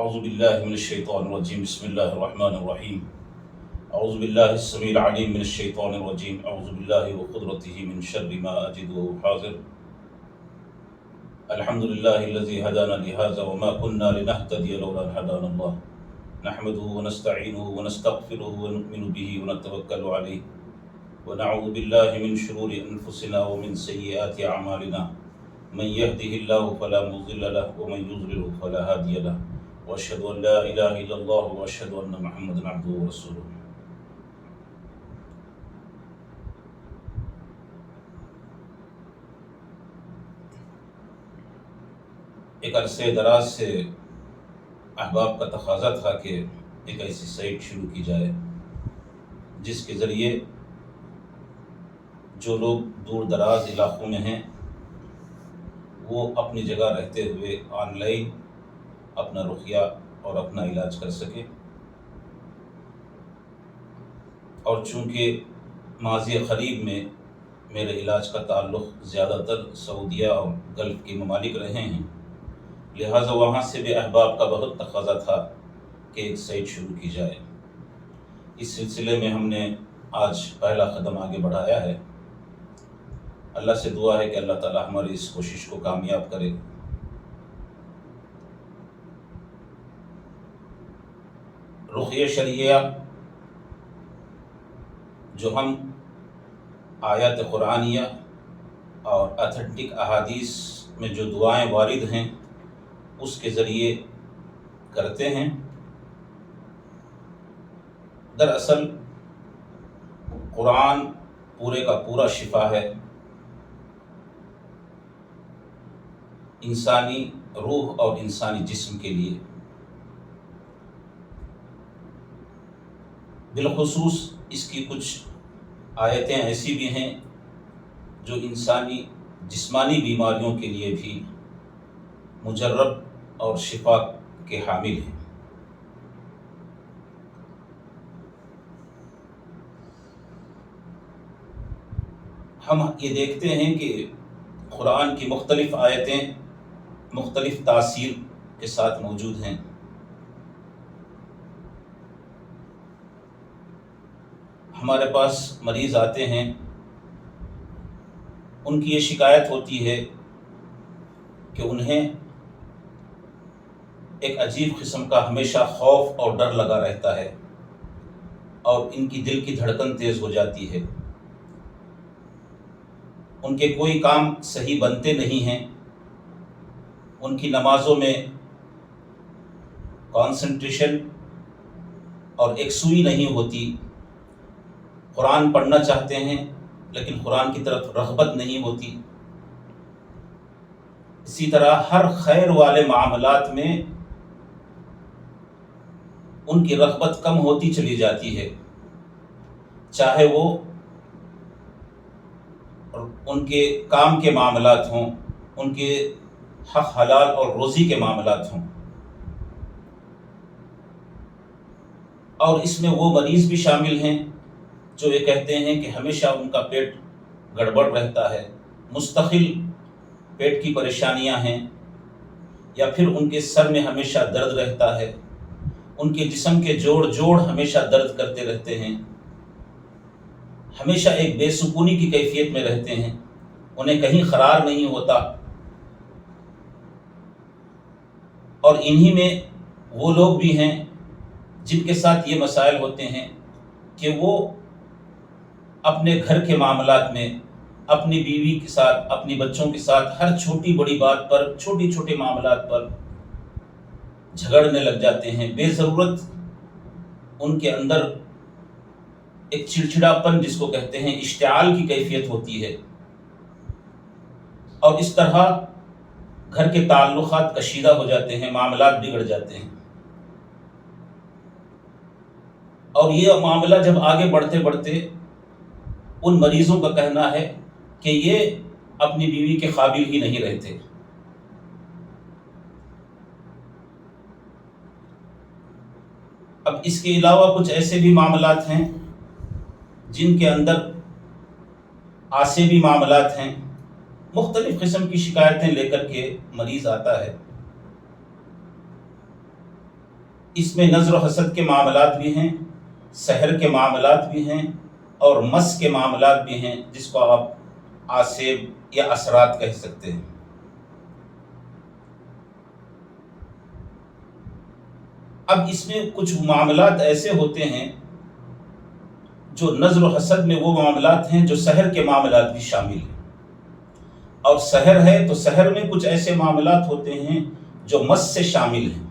اعوذ باللہ من الشیطان الرجیم بسم اللہ الرحمن الرحیم اعوذ باللہ السمیع العلیم من الشیطان الرجیم اعوذ باللہ وقدرتہ من شر ما اجد وحاذر الحمد للہ الذی ہدانا لہذا وما كنا لنہتدی لولا ان ہدانا اللہ نحمده ونستعینه ونستغفره ونؤمن به ونتوکل علیہ ونعوذ باللہ من شرور انفسنا ومن سیئات اعمالنا من يهده الله فلا مضل له ومن يضلل فلا هادي له واشهد ان لا اله الا الله واشهد ان محمدا عبده ورسوله. ایک عرصے دراز سے احباب کا تقاضا تھا کہ ایک ایسی سائٹ شروع کی جائے جس کے ذریعے جو لوگ دور دراز علاقوں میں ہیں وہ اپنی جگہ رہتے ہوئے آن لائن اپنا رقیہ اور اپنا علاج کر سکے. اور چونکہ ماضی قریب میں میرے علاج کا تعلق زیادہ تر سعودیہ اور گلف کے ممالک رہے ہیں، لہٰذا وہاں سے بھی احباب کا بہت تقاضا تھا کہ ایک سائٹ شروع کی جائے. اس سلسلے میں ہم نے آج پہلا قدم آگے بڑھایا ہے. اللہ سے دعا ہے کہ اللہ تعالیٰ ہماری اس کوشش کو کامیاب کرے. رقیہ شرعیہ جو ہم آیات قرآنیہ اور اتھینٹک احادیث میں جو دعائیں وارد ہیں اس کے ذریعے کرتے ہیں، دراصل قرآن پورے کا پورا شفا ہے انسانی روح اور انسانی جسم کے لیے. بالخصوص اس کی کچھ آیتیں ایسی بھی ہیں جو انسانی جسمانی بیماریوں کے لیے بھی مجرب اور شفا کے حامل ہیں. ہم یہ دیکھتے ہیں کہ قرآن کی مختلف آیتیں مختلف تاثیر کے ساتھ موجود ہیں. ہمارے پاس مریض آتے ہیں، ان کی یہ شکایت ہوتی ہے کہ انہیں ایک عجیب قسم کا ہمیشہ خوف اور ڈر لگا رہتا ہے اور ان کی دل کی دھڑکن تیز ہو جاتی ہے. ان کے کوئی کام صحیح بنتے نہیں ہیں، ان کی نمازوں میں کانسنٹریشن اور یکسوئی نہیں ہوتی. قرآن پڑھنا چاہتے ہیں لیکن قرآن کی طرف رغبت نہیں ہوتی. اسی طرح ہر خیر والے معاملات میں ان کی رغبت کم ہوتی چلی جاتی ہے، چاہے وہ ان کے کام کے معاملات ہوں، ان کے حق حلال اور روزی کے معاملات ہوں. اور اس میں وہ مریض بھی شامل ہیں جو یہ کہتے ہیں کہ ہمیشہ ان کا پیٹ گڑبڑ رہتا ہے، مستقل پیٹ کی پریشانیاں ہیں، یا پھر ان کے سر میں ہمیشہ درد رہتا ہے، ان کے جسم کے جوڑ ہمیشہ درد کرتے رہتے ہیں، ہمیشہ ایک بے سکونی کی کیفیت میں رہتے ہیں، انہیں کہیں قرار نہیں ہوتا. اور انہی میں وہ لوگ بھی ہیں جن کے ساتھ یہ مسائل ہوتے ہیں کہ وہ اپنے گھر کے معاملات میں اپنی بیوی کے ساتھ، اپنی بچوں کے ساتھ ہر چھوٹی بڑی بات پر، چھوٹی چھوٹے معاملات پر جھگڑنے لگ جاتے ہیں. بے ضرورت ان کے اندر ایک چڑچڑاپن جس کو کہتے ہیں اشتعال کی کیفیت ہوتی ہے، اور اس طرح گھر کے تعلقات کشیدہ ہو جاتے ہیں، معاملات بگڑ جاتے ہیں. اور یہ معاملہ جب آگے بڑھتے بڑھتے ان مریضوں کا کہنا ہے کہ یہ اپنی بیوی کے قابل ہی نہیں رہتے. اب اس کے علاوہ کچھ ایسے بھی معاملات ہیں جن کے اندر عصبی معاملات ہیں. مختلف قسم کی شکایتیں لے کر کے مریض آتا ہے. اس میں نظر و حسد کے معاملات بھی ہیں، سحر کے معاملات بھی ہیں، اور مس کے معاملات بھی ہیں، جس کو آپ آسیب یا اثرات کہہ سکتے ہیں۔ اب اس میں کچھ معاملات ایسے ہوتے ہیں جو نظر و حسد میں وہ معاملات ہیں جو سحر کے معاملات بھی شامل ہیں، اور سحر ہے تو سحر میں کچھ ایسے معاملات ہوتے ہیں جو مس سے شامل ہیں،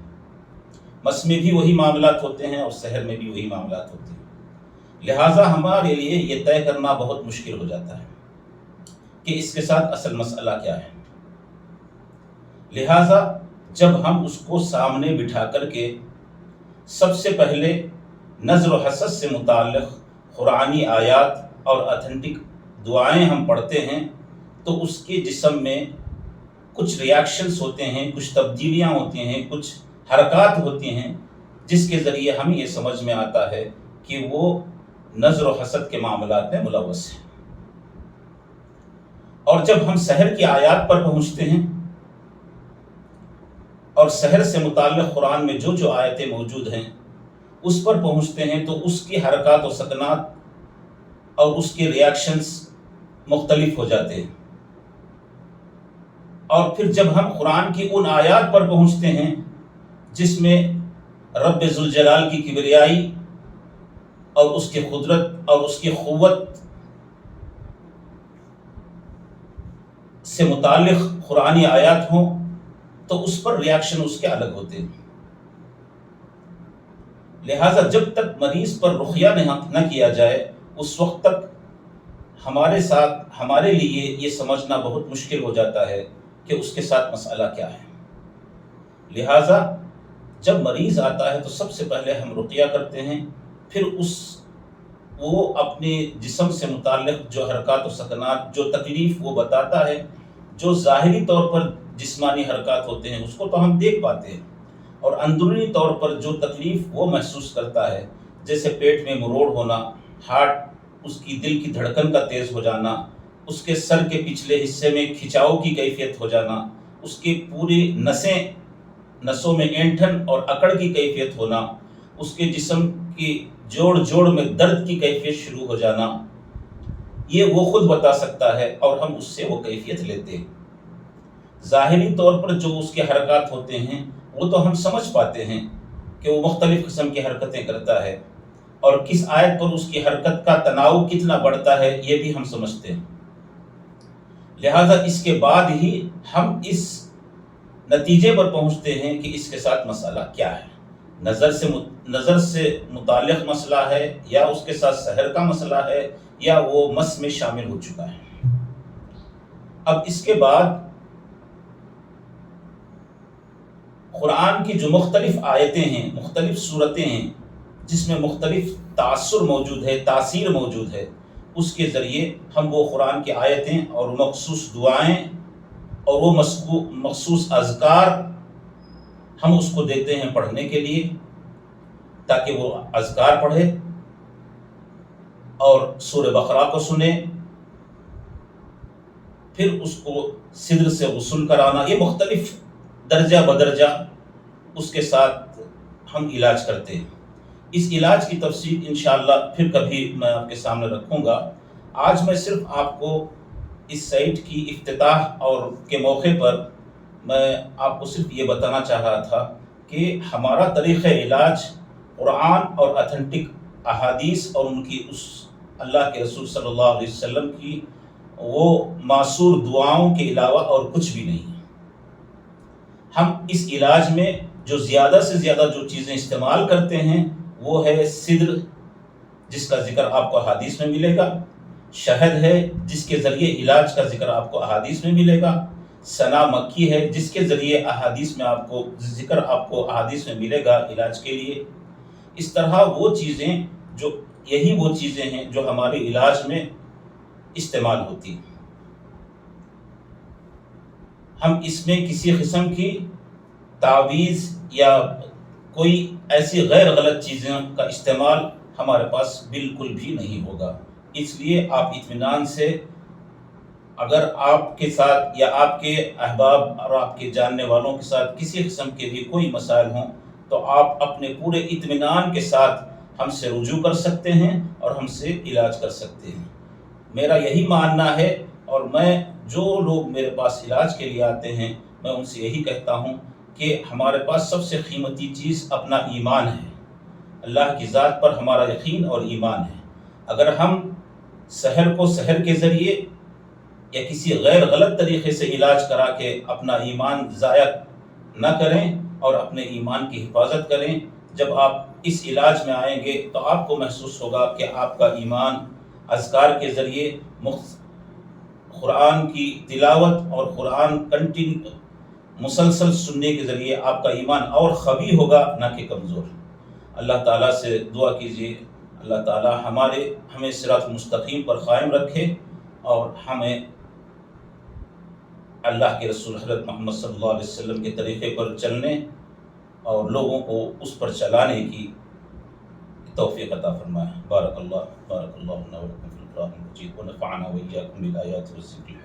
مس میں بھی وہی معاملات ہوتے ہیں اور سحر میں بھی وہی معاملات ہوتے ہیں۔ لہٰذا ہمارے لیے یہ طے کرنا بہت مشکل ہو جاتا ہے کہ اس کے ساتھ اصل مسئلہ کیا ہے۔ لہٰذا جب ہم اس کو سامنے بٹھا کر کے سب سے پہلے نظر و حسد سے متعلق قرآنی آیات اور اتھینٹک دعائیں ہم پڑھتے ہیں تو اس کے جسم میں کچھ ریاکشنز ہوتے ہیں، کچھ تبدیلیاں ہوتی ہیں، کچھ حرکات ہوتی ہیں، جس کے ذریعے ہمیں یہ سمجھ میں آتا ہے کہ وہ نظر و حسد کے معاملات میں ملوث ہیں۔ اور جب ہم سحر کی آیات پر پہنچتے ہیں اور سحر سے متعلق قرآن میں جو جو آیتیں موجود ہیں اس پر پہنچتے ہیں تو اس کی حرکات و سکنات اور اس کے ریاکشنز مختلف ہو جاتے ہیں۔ اور پھر جب ہم قرآن کی ان آیات پر پہنچتے ہیں جس میں رب ذوالجلال کی کبریائی اور اس کی قدرت اور اس کی قوت سے متعلق قرآنی آیات ہوں تو اس پر ریاکشن اس کے الگ ہوتے ہیں۔ لہٰذا جب تک مریض پر رقیہ نہ کیا جائے اس وقت تک ہمارے لیے یہ سمجھنا بہت مشکل ہو جاتا ہے کہ اس کے ساتھ مسئلہ کیا ہے۔ لہٰذا جب مریض آتا ہے تو سب سے پہلے ہم رقیہ کرتے ہیں، پھر وہ اپنے جسم سے متعلق جو حرکات و سکنات، جو تکلیف وہ بتاتا ہے، جو ظاہری طور پر جسمانی حرکات ہوتے ہیں اس کو تو ہم دیکھ پاتے ہیں، اور اندرونی طور پر جو تکلیف وہ محسوس کرتا ہے، جیسے پیٹ میں مروڑ ہونا، ہارٹ، اس کی دل کی دھڑکن کا تیز ہو جانا، اس کے سر کے پچھلے حصے میں کھچاؤ کی کیفیت ہو جانا، اس کی پوری نسوں میں اینٹھن اور اکڑ کی کیفیت ہونا، اس کے جسم کی جوڑ میں درد کی کیفیت شروع ہو جانا، یہ وہ خود بتا سکتا ہے اور ہم اس سے وہ کیفیت لیتے ہیں۔ ظاہری طور پر جو اس کے حرکات ہوتے ہیں وہ تو ہم سمجھ پاتے ہیں کہ وہ مختلف قسم کی حرکتیں کرتا ہے، اور کس آیت پر اس کی حرکت کا تناؤ کتنا بڑھتا ہے یہ بھی ہم سمجھتے ہیں۔ لہٰذا اس کے بعد ہی ہم اس نتیجے پر پہنچتے ہیں کہ اس کے ساتھ مسئلہ کیا ہے، نظر سے متعلق مسئلہ ہے، یا اس کے ساتھ سحر کا مسئلہ ہے، یا وہ مس میں شامل ہو چکا ہے۔ اب اس کے بعد قرآن کی جو مختلف آیتیں ہیں، مختلف صورتیں ہیں جس میں مختلف تاثر موجود ہے، تاثیر موجود ہے، اس کے ذریعے ہم وہ قرآن کی آیتیں اور مخصوص دعائیں اور وہ مخصوص اذکار ہم اس کو دیتے ہیں پڑھنے کے لیے، تاکہ وہ اذکار پڑھے اور سورہ بقرہ کو سنے، پھر اس کو سدر سے غسل کرانا، یہ مختلف درجہ بدرجہ اس کے ساتھ ہم علاج کرتے ہیں۔ اس علاج کی تفصیل انشاءاللہ پھر کبھی میں آپ کے سامنے رکھوں گا۔ آج میں صرف آپ کو اس سائٹ کی افتتاح اور کے موقع پر میں آپ کو صرف یہ بتانا چاہ رہا تھا کہ ہمارا طریقہ علاج قرآن اور اتھینٹک احادیث اور ان کی اس اللہ کے رسول صلی اللہ علیہ وسلم کی وہ معصور دعاؤں کے علاوہ اور کچھ بھی نہیں ہے۔ ہم اس علاج میں جو زیادہ سے زیادہ جو چیزیں استعمال کرتے ہیں وہ ہے سدر، جس کا ذکر آپ کو احادیث میں ملے گا، شہد ہے جس کے ذریعے علاج کا ذکر آپ کو احادیث میں ملے گا، سنا مکی ہے جس کے ذریعے احادیث میں آپ کو ذکر آپ کو احادیث میں ملے گا علاج کے لیے۔ اس طرح وہ چیزیں یہی وہ چیزیں ہیں جو ہمارے علاج میں استعمال ہوتی ہیں۔ ہم اس میں کسی قسم کی تعویذ یا کوئی ایسی غیر غلط چیزوں کا استعمال ہمارے پاس بالکل بھی نہیں ہوگا۔ اس لیے آپ اطمینان سے، اگر آپ کے ساتھ یا آپ کے احباب اور آپ کے جاننے والوں کے ساتھ کسی قسم کے بھی کوئی مسائل ہوں تو آپ اپنے پورے اطمینان کے ساتھ ہم سے رجوع کر سکتے ہیں اور ہم سے علاج کر سکتے ہیں۔ میرا یہی ماننا ہے، اور میں جو لوگ میرے پاس علاج کے لیے آتے ہیں میں ان سے یہی کہتا ہوں کہ ہمارے پاس سب سے قیمتی چیز اپنا ایمان ہے، اللہ کی ذات پر ہمارا یقین اور ایمان ہے۔ اگر ہم سحر کو سحر کے ذریعے یا کسی غیر غلط طریقے سے علاج کرا کے اپنا ایمان ضائع نہ کریں اور اپنے ایمان کی حفاظت کریں، جب آپ اس علاج میں آئیں گے تو آپ کو محسوس ہوگا کہ آپ کا ایمان اذکار کے ذریعے، قرآن کی تلاوت اور قرآن مسلسل سننے کے ذریعے آپ کا ایمان اور قوی ہوگا نہ کہ کمزور۔ اللہ تعالیٰ سے دعا کیجیے اللہ تعالیٰ ہمیں صراط مستقیم پر قائم رکھے اور ہمیں اللہ کے رسول حضرت محمد صلی اللہ علیہ وسلم کے طریقے پر چلنے اور لوگوں کو اس پر چلانے کی توفیق عطا فرمائے۔ بارک اللہ لنا ولکم فی القرآن المجید ونفعنا وإياكم بالآیات والذکر